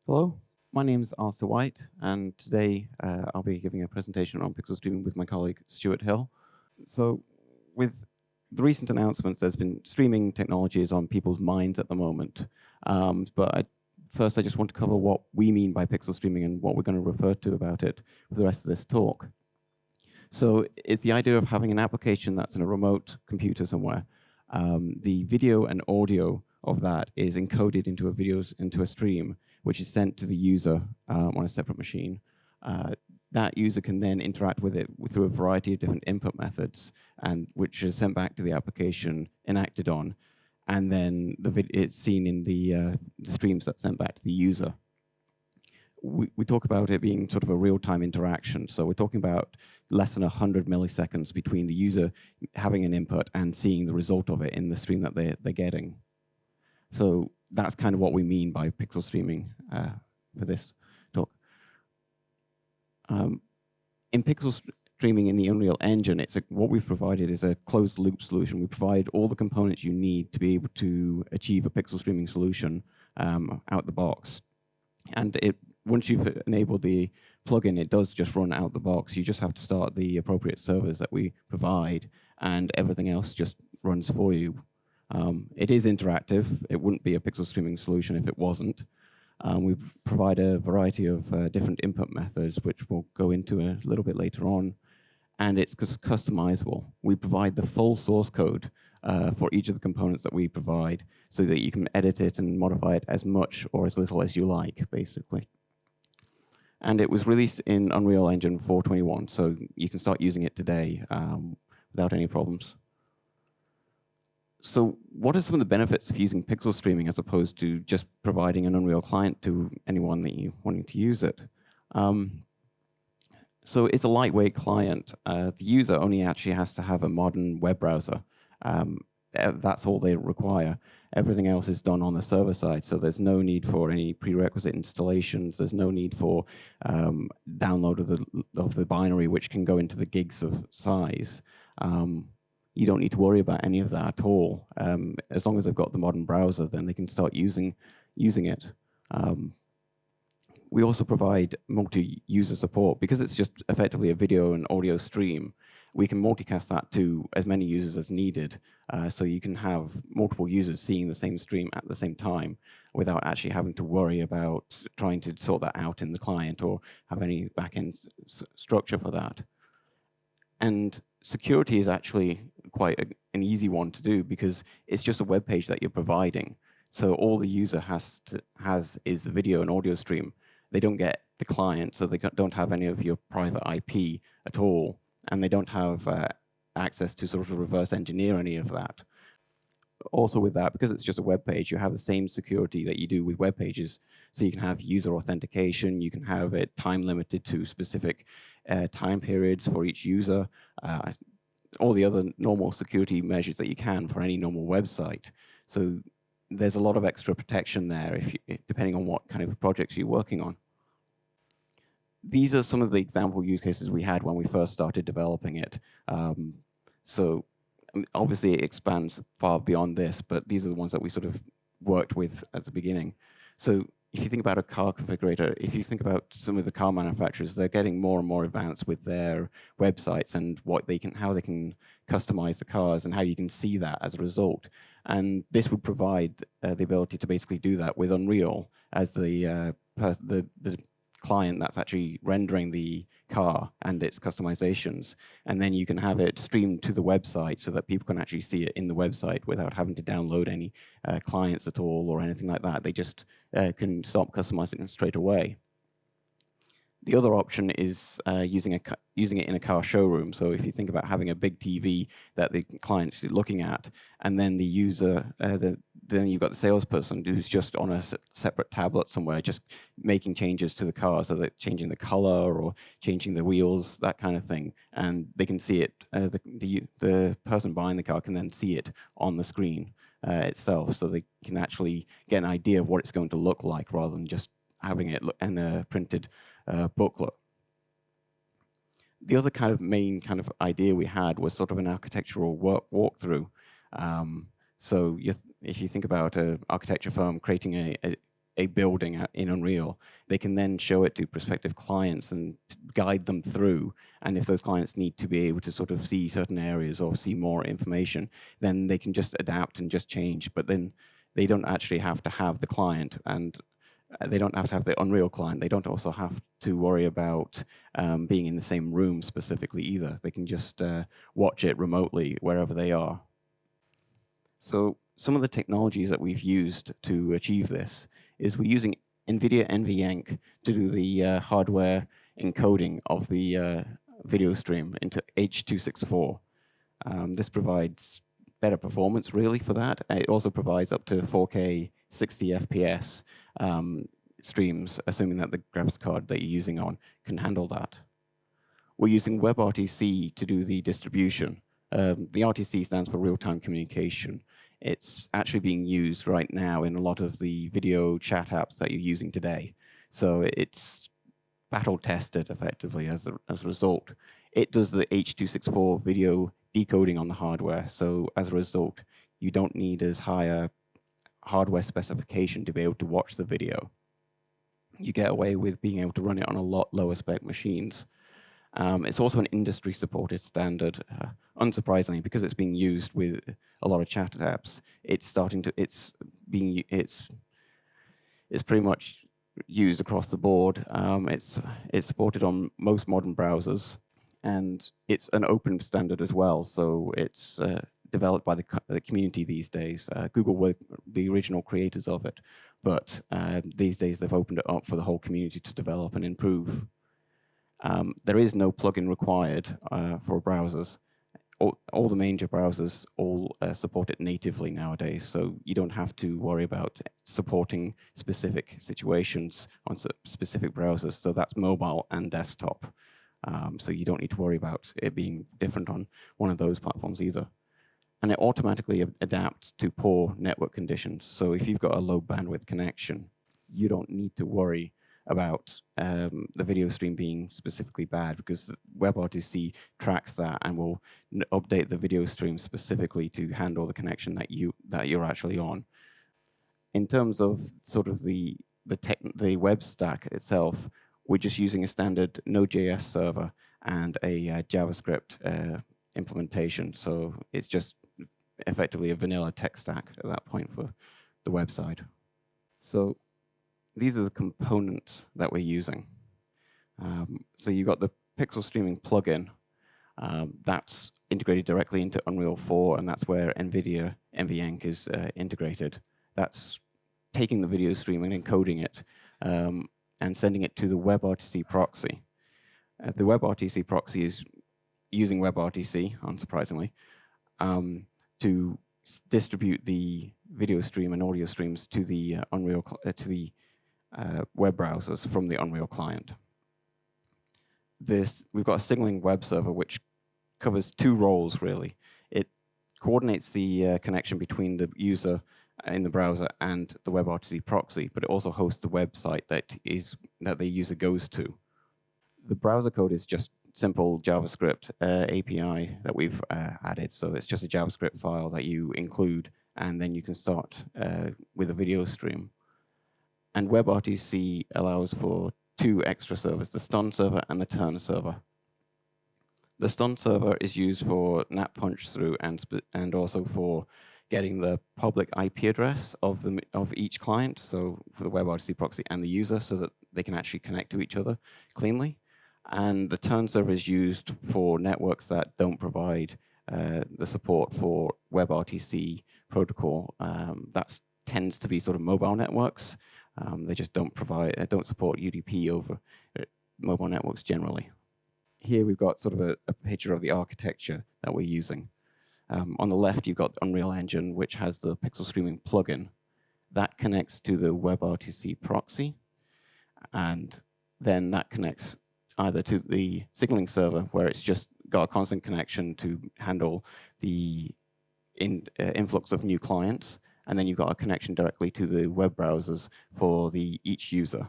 Hello, my name is Arthur White, and today I'll be giving a presentation on pixel streaming with my colleague Stuart Hill. So, with the recent announcements, there's been streaming technologies on people's minds at the moment. First, I just want to cover what we mean by pixel streaming and what we're going to refer to about it for the rest of this talk. So, it's the idea of having an application that's in a remote computer somewhere. The video and audio of that is encoded into a stream, which is sent to the user on a separate machine. That user can then interact with it through a variety of different input methods, and which is sent back to the application and acted on, and then it's seen in the streams that's sent back to the user. We talk about it being sort of a real-time interaction. So we're talking about less than 100 milliseconds between the user having an input and seeing the result of it in the stream that they're getting. So that's kind of what we mean by pixel streaming for this talk. In pixel streaming in the Unreal Engine, what we've provided is a closed loop solution. We provide all the components you need to be able to achieve a pixel streaming solution out the box. And once you've enabled the plugin, it does just run out the box. You just have to start the appropriate servers that we provide, and everything else just runs for you. It is interactive. It wouldn't be a pixel streaming solution if it wasn't. We provide a variety of different input methods, which we'll go into a little bit later on, and it's customizable. We provide the full source code for each of the components that we provide so that you can edit it and modify it as much or as little as you like, basically. And it was released in Unreal Engine 4.21, so you can start using it today without any problems. So what are some of the benefits of using pixel streaming as opposed to just providing an Unreal client to anyone that you wanting to use it? So it's a lightweight client. The user only actually has to have a modern web browser. That's all they require. Everything else is done on the server side, so there's no need for any prerequisite installations. There's no need for download of the binary, which can go into the gigs of size. You don't need to worry about any of that at all. As long as they've got the modern browser, then they can start using it. We also provide multi-user support. Because it's just effectively a video and audio stream, we can multicast that to as many users as needed. So you can have multiple users seeing the same stream at the same time without actually having to worry about trying to sort that out in the client or have any back-end structure for that. And security is actually quite an easy one to do because it's just a web page that you're providing. So all the user has is the video and audio stream. They don't get the client, so they don't have any of your private IP at all, and they don't have access to sort of reverse engineer any of that. Also with that, because it's just a web page, you have the same security that you do with web pages. So you can have user authentication, you can have it time limited to specific time periods for each user, all the other normal security measures that you can for any normal website. So there's a lot of extra protection there, depending on what kind of projects you're working on. These are some of the example use cases we had when we first started developing it. So obviously it expands far beyond this, but these are the ones that we sort of worked with at the beginning. So if you think about a car configurator, if you think about some of the car manufacturers, they're getting more and more advanced with their websites and how they can customize the cars and how you can see that as a result. And this would provide the ability to basically do that with Unreal as the client that's actually rendering the car and its customizations. And then you can have it streamed to the website so that people can actually see it in the website without having to download any clients at all or anything like that. They just can start customizing it straight away. The other option is using it in a car showroom. So if you think about having a big TV that the client's looking at, and then the user, then you've got the salesperson who's just on a separate tablet somewhere, just making changes to the car, so that changing the color or changing the wheels, that kind of thing, and they can see it. The person buying the car can then see it on the screen itself, so they can actually get an idea of what it's going to look like rather than just having it in a printed booklet. The other kind of main kind of idea we had was sort of an architectural walkthrough. So if you think about an architecture firm creating a building in Unreal, they can then show it to prospective clients and guide them through. And if those clients need to be able to sort of see certain areas or see more information, then they can just adapt and just change. But then they don't actually have to have the client, and they don't have to have the Unreal client. They don't also have to worry about being in the same room specifically either. They can just watch it remotely wherever they are. So some of the technologies that we've used to achieve this is we're using NVIDIA NVENC to do the hardware encoding of the video stream into H.264. This provides better performance, really, for that. It also provides up to 4K 60 FPS streams, assuming that the graphics card that you're using on can handle that. We're using WebRTC to do the distribution. The RTC stands for real-time communication. It's actually being used right now in a lot of the video chat apps that you're using today. So it's battle tested effectively as a result. It does the H.264 video decoding on the hardware. So as a result, you don't need as high a hardware specification to be able to watch the video. You get away with being able to run it on a lot lower spec machines. It's also an industry-supported standard. Unsurprisingly, because it's being used with a lot of chat apps, it's pretty much used across the board. It's supported on most modern browsers, and it's an open standard as well. So it's developed by the community these days. Google were the original creators of it, but these days they've opened it up for the whole community to develop and improve. There is no plugin required for browsers. All the major browsers all support it natively nowadays, so you don't have to worry about supporting specific situations on specific browsers. So that's mobile and desktop. So you don't need to worry about it being different on one of those platforms either. And it automatically adapts to poor network conditions. So if you've got a low bandwidth connection, you don't need to worry about the video stream being specifically bad, because WebRTC tracks that and will update the video stream specifically to handle the connection that you're actually on. In terms of sort of the web stack itself, we're just using a standard Node.js server and a JavaScript implementation. So it's just effectively a vanilla tech stack at that point for the website. So these are the components that we're using. So you've got the pixel streaming plugin. That's integrated directly into Unreal 4, and that's where NVIDIA NVENC is integrated. That's taking the video stream and encoding it and sending it to the WebRTC proxy. The WebRTC proxy is using WebRTC, unsurprisingly, to distribute the video stream and audio streams to the web browsers from the Unreal client. We've got a signaling web server which covers two roles, really. It coordinates the connection between the user in the browser and the WebRTC proxy, but it also hosts the website that the user goes to. The browser code is just simple JavaScript API that we've added. So it's just a JavaScript file that you include, and then you can start with a video stream. And WebRTC allows for two extra servers, the stun server and the turn server. The stun server is used for NAT punch through and also for getting the public IP address of each client, so for the WebRTC proxy and the user, so that they can actually connect to each other cleanly. And the turn server is used for networks that don't provide the support for WebRTC protocol. That tends to be sort of mobile networks. They just don't support UDP over mobile networks generally. Here we've got sort of a picture of the architecture that we're using. On the left, you've got Unreal Engine, which has the pixel streaming plugin. That connects to the WebRTC proxy, and then that connects either to the signaling server, where it's just got a constant connection to handle the influx of new clients, and then you've got a connection directly to the web browsers for each user.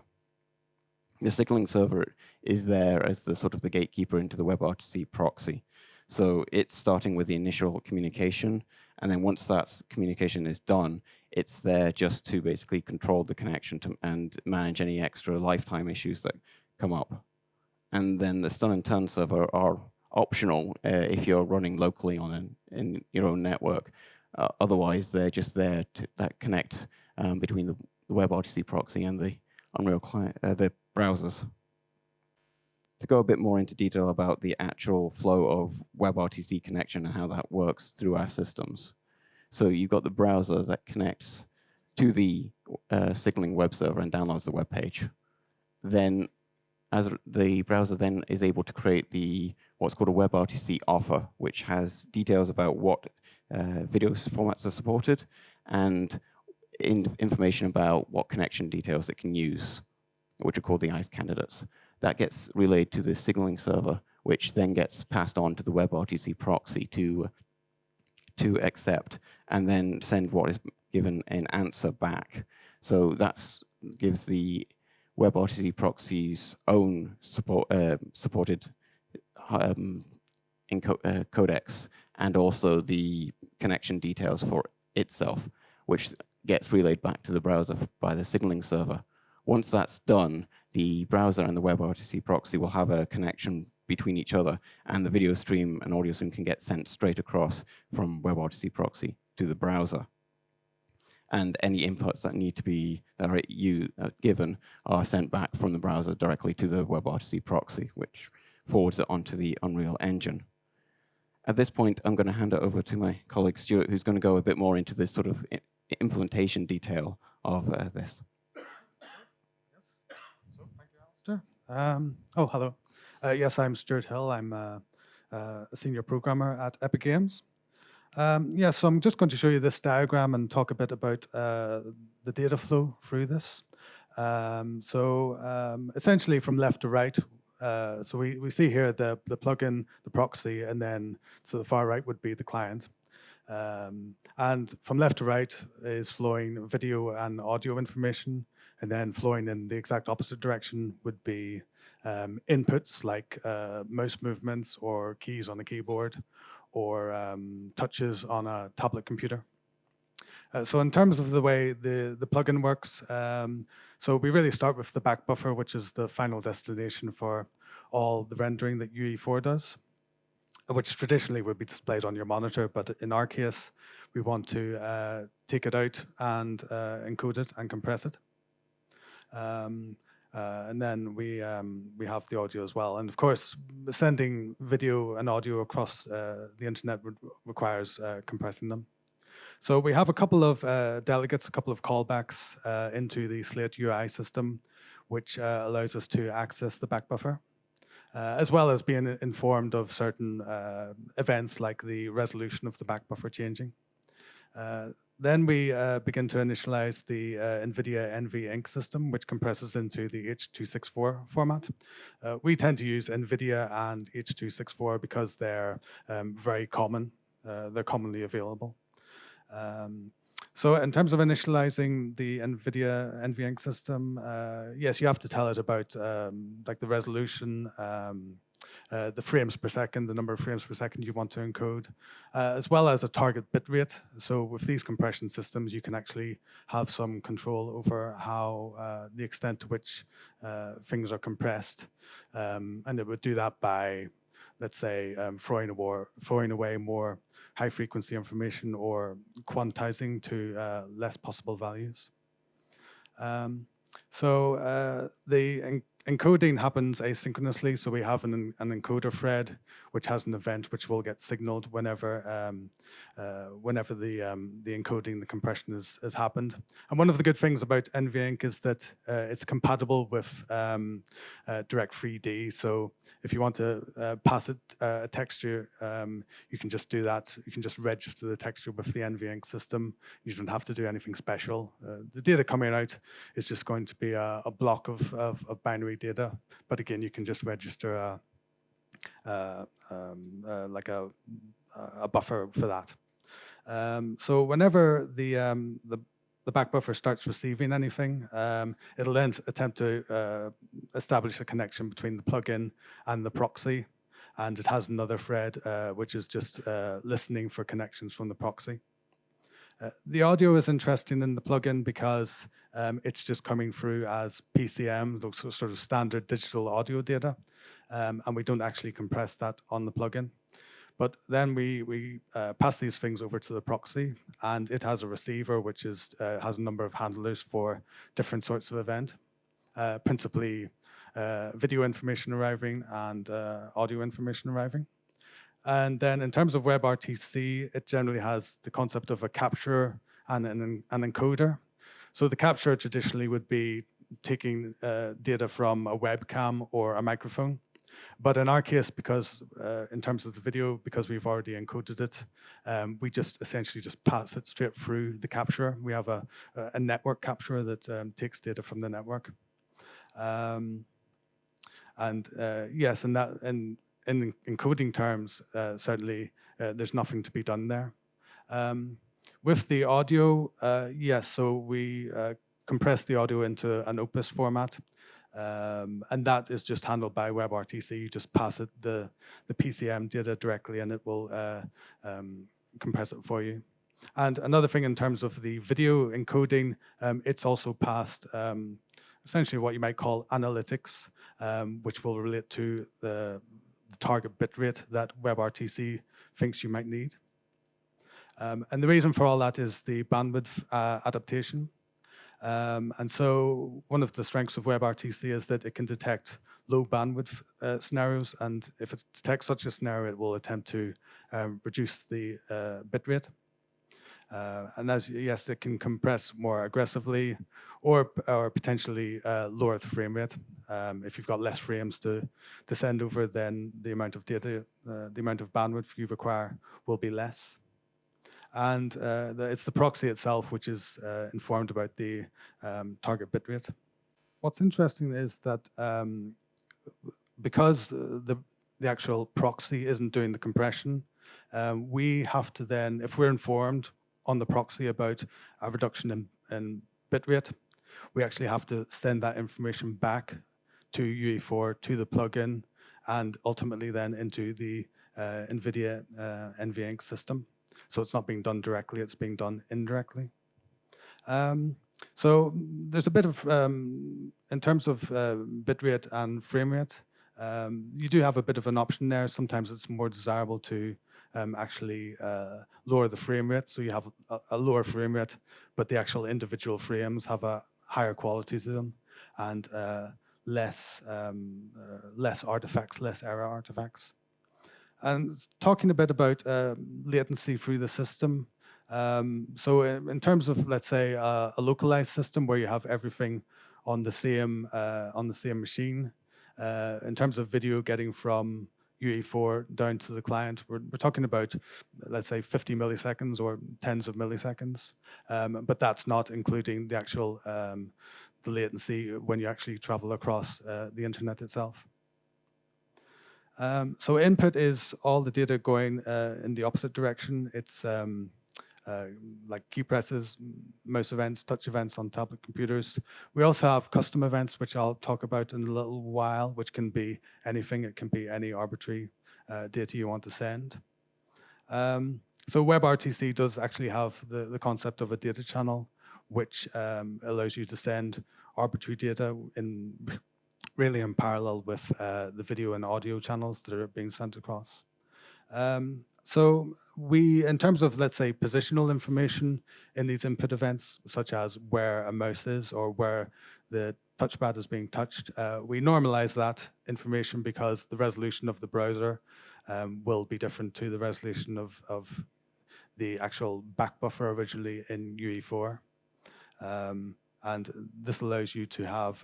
The signaling server is there as the sort of the gatekeeper into the WebRTC proxy. So it's starting with the initial communication, and then once that communication is done, it's there just to basically control the connection and manage any extra lifetime issues that come up. And then the stun and turn server are optional if you're running locally in your own network. Otherwise, they're just there to that connect between the WebRTC proxy and the Unreal client, the browsers. To go a bit more into detail about the actual flow of WebRTC connection and how that works through our systems. So you've got the browser that connects to the signaling web server and downloads the web page. Then as the browser then is able to create what's called a WebRTC offer, which has details about what video formats are supported and information about what connection details it can use, which are called the ICE candidates. That gets relayed to the signaling server, which then gets passed on to the WebRTC proxy to accept and then send what is given an answer back. So that gives the WebRTC proxy's own supported codecs and also the connection details for itself, which gets relayed back to the browser by the signaling server. Once that's done, the browser and the WebRTC proxy will have a connection between each other, and the video stream and audio stream can get sent straight across from WebRTC proxy to the browser. And any inputs that need to be given are sent back from the browser directly to the WebRTC proxy, which forwards it onto the Unreal Engine. At this point, I'm going to hand it over to my colleague Stuart, who's going to go a bit more into this sort of implementation detail of this. Yes. So, thank you, Alistair. Hello. Yes, I'm Stuart Hill. I'm a senior programmer at Epic Games. So I'm just going to show you this diagram and talk a bit about the data flow through this. Essentially from left to right, so we see here the plugin, the proxy, and then to the far right would be the client. And from left to right is flowing video and audio information, and then flowing in the exact opposite direction would be inputs like mouse movements or keys on the keyboard or touches on a tablet computer. So in terms of the way the plugin works, so we really start with the back buffer, which is the final destination for all the rendering that UE4 does, which traditionally would be displayed on your monitor, but in our case, we want to take it out and encode it and compress it. And then we have the audio as well. And of course, sending video and audio across the internet requires compressing them. So we have a couple of delegates, a couple of callbacks into the Slate UI system, which allows us to access the back buffer, as well as being informed of certain events like the resolution of the back buffer changing. Then we begin to initialize the NVIDIA NVENC system, which compresses into the H.264 format. We tend to use NVIDIA and H.264 because they're very common. They're commonly available. So in terms of initializing the NVIDIA NVENC system, yes, you have to tell it about like the resolution, the frames per second, the number of frames per second you want to encode, as well as a target bit rate. So with these compression systems, you can actually have some control over how the extent to which things are compressed. And it would do that by, let's say, throwing away more high-frequency information or quantizing to less possible values. The encoding happens asynchronously, so we have an encoder thread which has an event which will get signaled whenever the encoding, the compression has happened. And one of the good things about NVENC is that it's compatible with Direct3D. So if you want to pass it a texture, you can just do that. You can just register the texture with the NVENC system. You don't have to do anything special. The data coming out is just going to be a block of binary data, but again, you can just register like a buffer for that. So whenever the back buffer starts receiving anything, it'll then attempt to establish a connection between the plugin and the proxy. and it has another thread which is just listening for connections from the proxy. The audio is interesting in the plugin because it's just coming through as PCM, those sort of standard digital audio data, and we don't actually compress that on the plugin. But then we pass these things over to the proxy, and it has a receiver which has a number of handlers for different sorts of event, principally video information arriving and audio information arriving. And then in terms of WebRTC, it generally has the concept of a capturer and an encoder. So the capturer traditionally would be taking data from a webcam or a microphone. But in our case, because in terms of the video, because we've already encoded it, we just essentially just pass it straight through the capturer. We have a network capturer that takes data from the network. Yes, and that in encoding terms, certainly there's nothing to be done there. With the audio, yes, so we compress the audio into an Opus format. And that is just handled by WebRTC. You just pass it the PCM data directly, and it will compress it for you. And another thing in terms of the video encoding, it's also passed essentially what you might call analytics, which will relate to the target bitrate that WebRTC thinks you might need. And the reason for all that is the bandwidth adaptation. And so one of the strengths of WebRTC is that it can detect low bandwidth scenarios, and if it detects such a scenario, it will attempt to reduce the bitrate. And yes, it can compress more aggressively, or potentially lower the frame rate. If you've got less frames to send over, then the amount of data, the amount of bandwidth you require will be less. And it's the proxy itself which is informed about the target bitrate. What's interesting is that because the actual proxy isn't doing the compression, we have to then, if we're informed on the proxy about a reduction in bitrate, we actually have to send that information back to UE4, to the plugin, and ultimately then into the NVIDIA NVENC system. So it's not being done directly, it's being done indirectly. So there's a bit of, in terms of bitrate and frame rate, you do have a bit of an option there. Sometimes it's more desirable to actually lower the frame rate, so you have a lower frame rate, but the actual individual frames have a higher quality to them, and less artifacts, less error artifacts. And talking a bit about latency through the system. So in terms of, let's say, a localized system where you have everything on the same machine, in terms of video getting from UE4 down to the client, we're talking about, let's say, 50 milliseconds or tens of milliseconds. But that's not including the actual the latency when you actually travel across the internet itself. So input is all the data going in the opposite direction. It's like key presses, mouse events, touch events on tablet computers. We also have custom events, which I'll talk about in a little while, which can be anything. It can be any arbitrary data you want to send. So WebRTC does actually have the concept of a data channel, which allows you to send arbitrary data really in parallel with the video and audio channels that are being sent across. So in terms of, let's say, positional information in these input events, such as where a mouse is or where the touchpad is being touched, we normalize that information because the resolution of the browser will be different to the resolution of the actual back buffer originally in UE4. And this allows you to have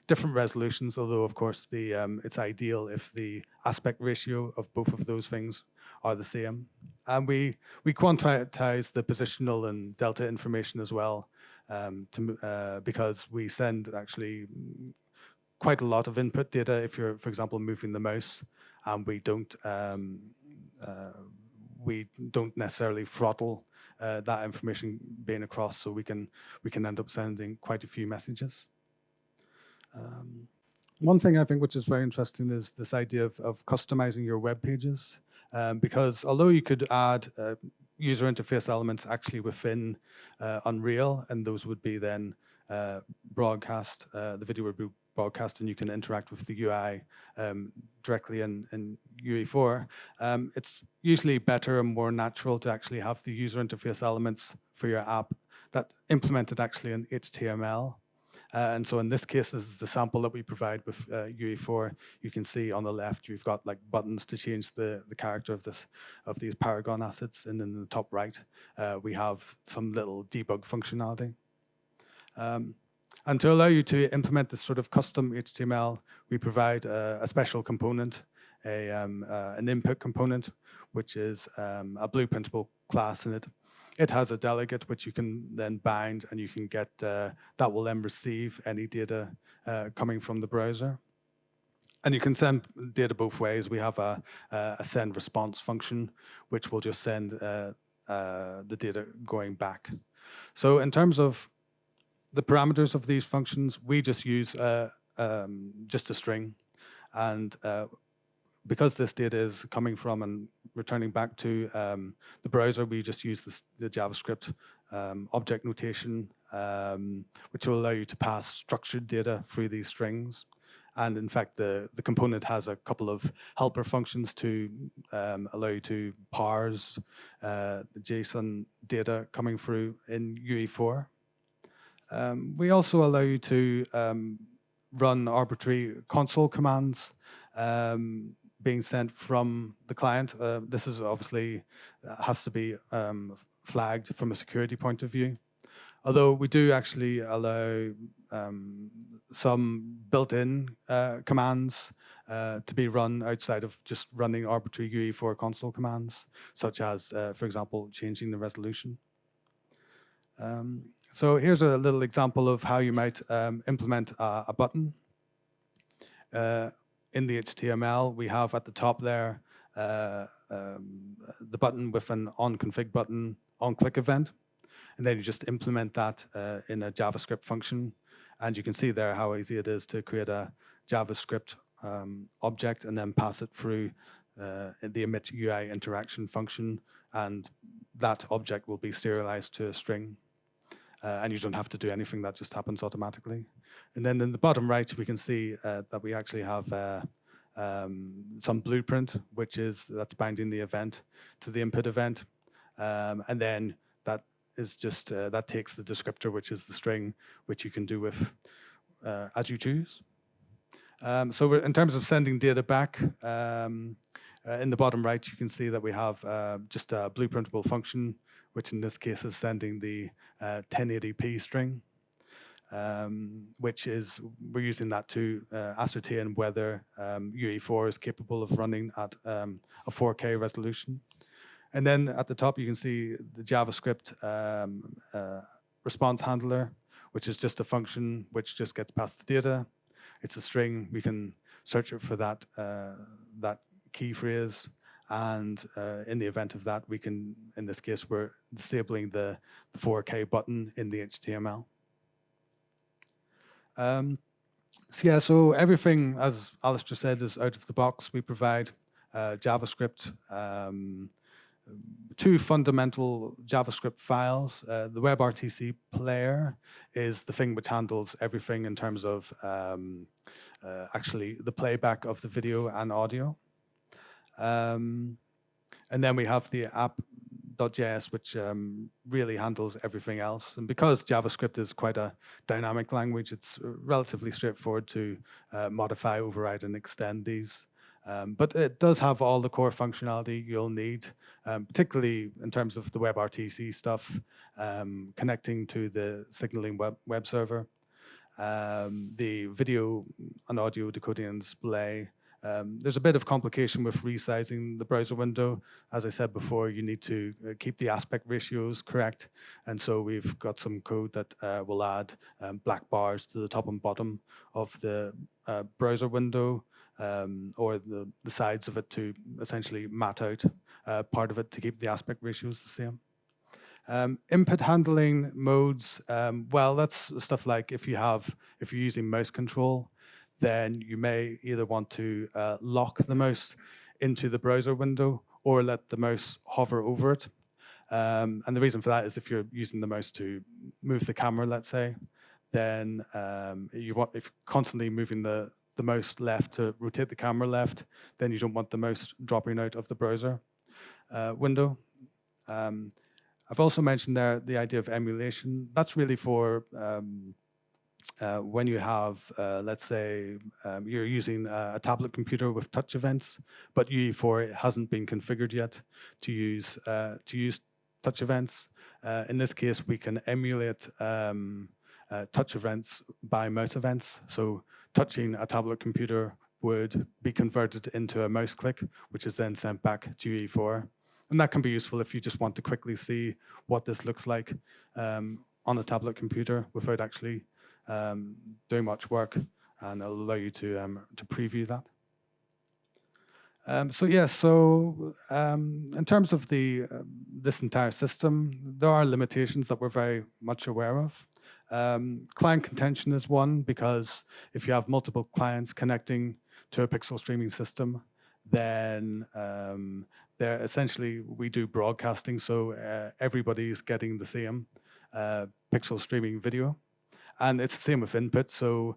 different resolutions, although, of course, it's ideal if the aspect ratio of both of those things are the same. And we quantize the positional and delta information as well, because we send actually quite a lot of input data if you're, for example, moving the mouse, and we don't necessarily throttle that information being across, so we can end up sending quite a few messages. One thing I think which is very interesting is this idea of customizing your web pages, because although you could add user interface elements actually within Unreal, and those would be then broadcast, the video would be broadcast and you can interact with the UI directly in UE4, it's usually better and more natural to actually have the user interface elements for your app that implemented actually in HTML. And so in this case, this is the sample that we provide with UE4. You can see on the left, you've got like buttons to change the character of these Paragon assets. And then in the top right, we have some little debug functionality. And to allow you to implement this sort of custom HTML, we provide a special component, an input component, which is a blueprintable class in it. It has a delegate which you can then bind, and you can get that will then receive any data coming from the browser. And you can send data both ways. We have a send response function, which will just send the data going back. So in terms of the parameters of these functions, we just use just a string. And because this data is coming from and returning back to the browser, we just use the JavaScript object notation, which will allow you to pass structured data through these strings. And in fact, the component has a couple of helper functions to allow you to parse the JSON data coming through in UE4. We also allow you to run arbitrary console commands being sent from the client. This is obviously has to be flagged from a security point of view. Although we do actually allow some built-in commands to be run outside of just running arbitrary UE4 console commands, such as, for example, changing the resolution. So here's a little example of how you might implement a button. In the HTML, we have at the top there the button with an onConfig button, onClick event. And then you just implement that in a JavaScript function. And you can see there how easy it is to create a JavaScript object and then pass it through the emit UI interaction function. And that object will be serialized to a string. And you don't have to do anything, that just happens automatically. And then in the bottom right, we can see that we actually have some blueprint, that's binding the event to the input event. And then that is just, that takes the descriptor, which is the string, which you can do with as you choose. So in terms of sending data back, in the bottom right, you can see that we have just a blueprintable function, which in this case is sending the 1080p string, which is, we're using that to ascertain whether UE4 is capable of running at a 4K resolution. And then at the top, you can see the JavaScript response handler, which is just a function which just gets past the data. It's a string. We can search it for that, that key phrase. And in the event of that, we can, in this case, we're disabling the 4K button in the HTML. So yeah, so everything, as Alistair said, is out of the box. We provide JavaScript, two fundamental JavaScript files. The WebRTC player is the thing which handles everything in terms of actually the playback of the video and audio. And then we have the app.js, which really handles everything else. And because JavaScript is quite a dynamic language, it's relatively straightforward to modify, override, and extend these. But it does have all the core functionality you'll need, particularly in terms of the WebRTC stuff, connecting to the signaling web server, the video and audio decoding and display. There's a bit of complication with resizing the browser window. As I said before, you need to keep the aspect ratios correct. And so we've got some code that will add black bars to the top and bottom of the browser window, or the sides of it to essentially mat out part of it to keep the aspect ratios the same. Input handling modes, well, that's stuff like if you're using mouse control, then you may either want to lock the mouse into the browser window or let the mouse hover over it. And the reason for that is if you're using the mouse to move the camera, let's say, then if you're constantly moving the mouse left to rotate the camera left, then you don't want the mouse dropping out of the browser window. I've also mentioned there the idea of emulation. That's really for when you have, let's say, you're using a tablet computer with touch events, but UE4 hasn't been configured yet to use touch events. In this case, we can emulate touch events by mouse events. So touching a tablet computer would be converted into a mouse click, which is then sent back to UE4. And that can be useful if you just want to quickly see what this looks like on a tablet computer without actually doing much work, and it'll allow you to preview that. In terms of this entire system, there are limitations that we're very much aware of. Client contention is one, because if you have multiple clients connecting to a pixel streaming system, then they're essentially, we do broadcasting, so everybody's getting the same pixel streaming video. And it's the same with input, so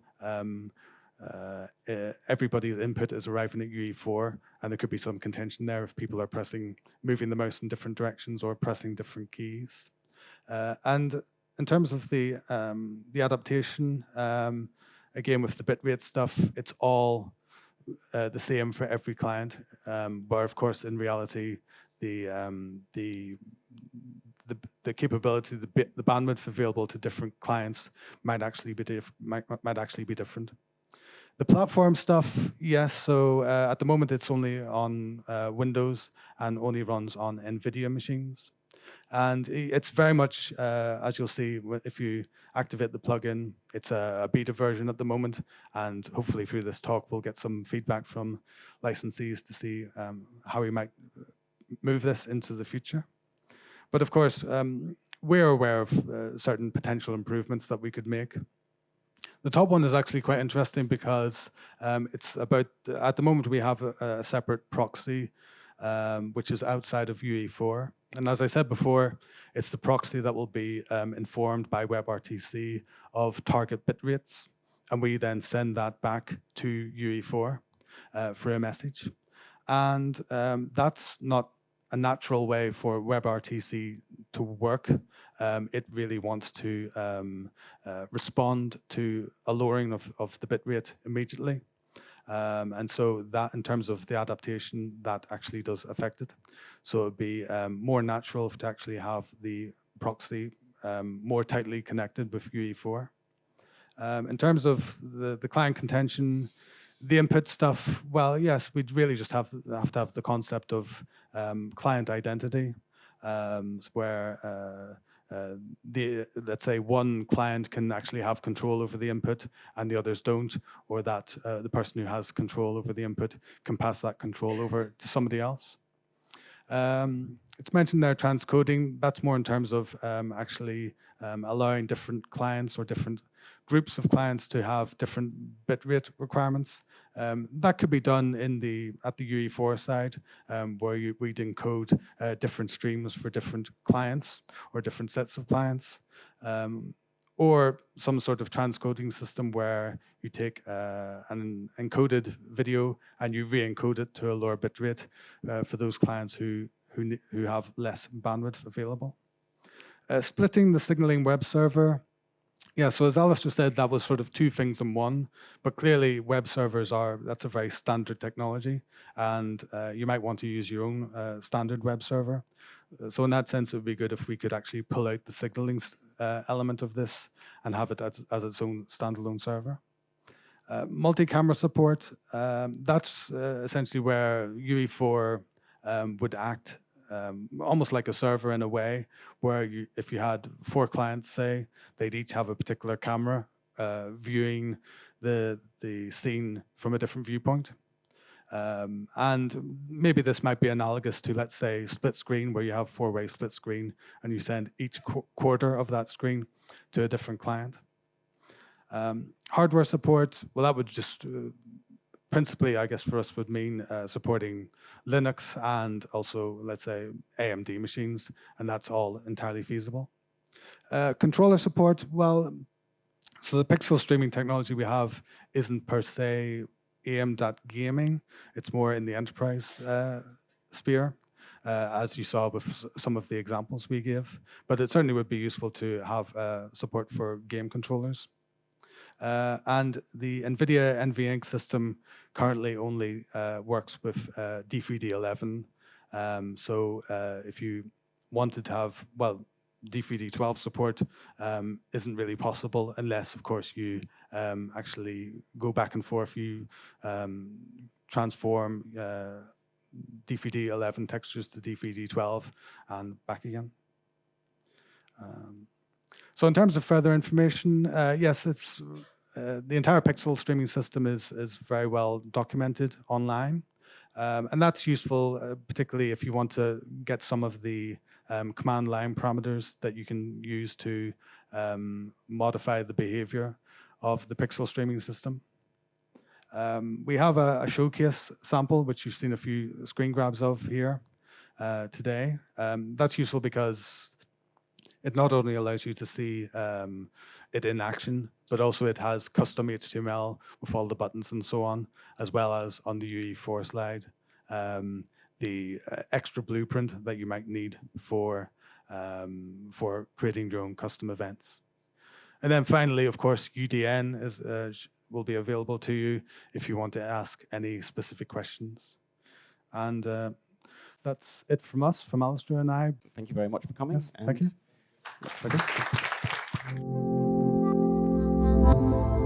everybody's input is arriving at UE4, and there could be some contention there if people are moving the mouse in different directions or pressing different keys. And in terms of the adaptation, again, with the bitrate stuff, it's all the same for every client, where of course in reality the capability, the bandwidth available to different clients might actually be different. The platform stuff, yes. So at the moment it's only on Windows and only runs on NVIDIA machines. And it's very much, as you'll see, if you activate the plugin, it's a beta version at the moment. And hopefully through this talk, we'll get some feedback from licensees to see how we might move this into the future. But of course, we're aware of certain potential improvements that we could make. The top one is actually quite interesting because it's about, at the moment we have a separate proxy which is outside of UE4. And as I said before, it's the proxy that will be informed by WebRTC of target bit rates. And we then send that back to UE4 for a message. And that's not a natural way for WebRTC to work. It really wants to respond to a lowering of the bit rate immediately. And so that, in terms of the adaptation, that actually does affect it. So it'd be more natural to actually have the proxy more tightly connected with UE4. In terms of the client contention, the input stuff, well, yes, we'd really just have to have the concept of client identity, where let's say one client can actually have control over the input and the others don't, or that the person who has control over the input can pass that control over to somebody else. It's mentioned there transcoding. That's more in terms of actually allowing different clients or different groups of clients to have different bitrate requirements. That could be done at the UE4 side, where we'd encode different streams for different clients or different sets of clients, or some sort of transcoding system where you take an encoded video and you re-encode it to a lower bitrate for those clients who have less bandwidth available. Splitting the signaling web server. Yeah, so as Alistair said, that was sort of two things in one, but clearly web servers that's a very standard technology, and you might want to use your own standard web server. So in that sense, it would be good if we could actually pull out the signaling element of this and have it as its own standalone server. Multi-camera support, that's essentially where UE4 would act almost like a server in a way, where if you had 4 clients, say, they'd each have a particular camera viewing the scene from a different viewpoint. And maybe this might be analogous to, let's say, split screen, where you have 4-way split screen and you send each quarter of that screen to a different client. Hardware support, well, that would just principally, I guess, for us would mean supporting Linux and also, let's say, AMD machines, and that's all entirely feasible. Controller support, well, so the pixel streaming technology we have isn't per se aimed at gaming. It's more in the enterprise sphere, as you saw with some of the examples we gave. But it certainly would be useful to have support for game controllers. And the NVIDIA NVENC system currently only works with D3D11. So if you wanted to have, well, D3D12 support isn't really possible unless, of course, you actually go back and forth. You transform D3D11 textures to D3D12 and back again. So in terms of further information, yes, it's the entire pixel streaming system is very well documented online. And that's useful, particularly if you want to get some of the command line parameters that you can use to modify the behavior of the pixel streaming system. We have a showcase sample, which you've seen a few screen grabs of here today. That's useful because it not only allows you to see it in action, but also it has custom HTML with all the buttons and so on, as well as on the UE4 slide, the extra blueprint that you might need for creating your own custom events. And then finally, of course, UDN will be available to you if you want to ask any specific questions. And that's it from us, from Alistair and I. Thank you very much for coming. Yes, thank you. Thank you.